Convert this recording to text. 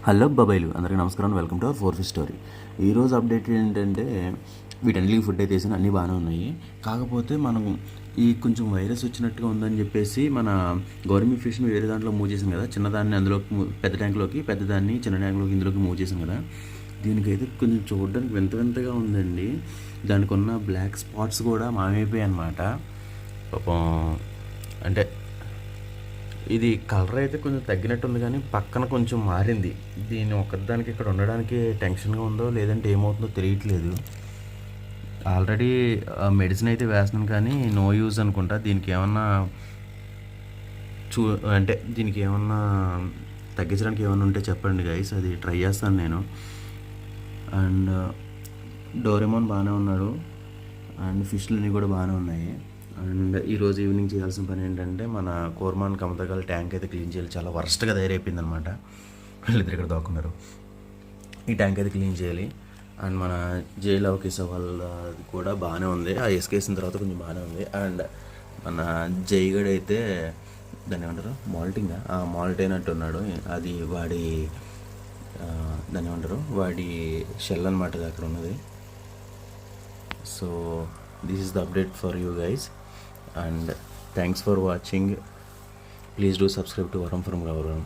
Hello బాబాయిలు అందరికీ నమస్కారం, welcome to our four fish story. ఈరోజు అప్డేట్ ఏంటంటే వీటన్నిటికి ఫుడ్ అయితే వేసాను, అన్నీ బాగానే ఉన్నాయి. కాకపోతే మనం ఈ కొంచెం వైరస్ వచ్చినట్టుగా ఉందని చెప్పేసి మన గవర్నమెంట్ ఫిష్ని వేరే దాంట్లో మూవ్ చేసాం కదా, చిన్నదాన్ని అందులోకి పెద్ద ట్యాంక్లోకి, పెద్దదాన్ని చిన్న ట్యాంక్లోకి ఇందులోకి మూవ్ చేసాం కదా. దీనికైతే కొంచెం చూడడానికి వింత వింతగా ఉందండి. దానికి ఉన్న బ్లాక్ స్పాట్స్ కూడా మాయమైపోయాయి అన్నమాట. పాపం అంటే ఇది కలర్ అయితే కొంచెం తగ్గినట్టుంది, కానీ పక్కన కొంచెం మారింది. దీన్ని ఒక్కదానికి ఇక్కడ ఉండడానికి టెన్షన్గా ఉందో లేదంటే ఏమవుతుందో తెలియట్లేదు. ఆల్రెడీ మెడిసిన్ అయితే వేస్తున్నాను, కానీ నో యూజ్ అనుకుంటా. దీనికి ఏమన్నా అంటే దీనికి ఏమన్నా తగ్గించడానికి ఏమన్నా ఉంటే చెప్పండి గైస్, అది ట్రై చేస్తాను నేను. అండ్ డోరేమోన్ బాగానే ఉన్నాడు, అండ్ ఫిష్లన్నీ కూడా బాగానే ఉన్నాయి. అండ్ ఈరోజు ఈవినింగ్ చేయాల్సిన పని ఏంటంటే మన కోర్మాన్ కమతగాల ట్యాంక్ అయితే క్లీన్ చేయాలి. చాలా వర్స్ట్గా తయారైపోయింది అనమాట. వీళ్ళిద్దరు ఇక్కడ దాక్కున్నారు. ఈ ట్యాంక్ అయితే క్లీన్ చేయాలి. అండ్ మన జైలు అవకేసే వాళ్ళది కూడా బాగానే ఉంది, ఆ వేసుకేసిన తర్వాత కొంచెం బాగానే ఉంది. అండ్ మన జైగడ్ అయితే దాన్ని ఏమంటారు, మాల్ట్ అయినట్టు ఉన్నాడు. అది వాడి దాన్ని ఏమంటారు, వాడి షెల్ అనమాట అక్కడ ఉన్నది. So this is the update for you guys, and thanks for watching. Please do subscribe to Varam from Gavaram.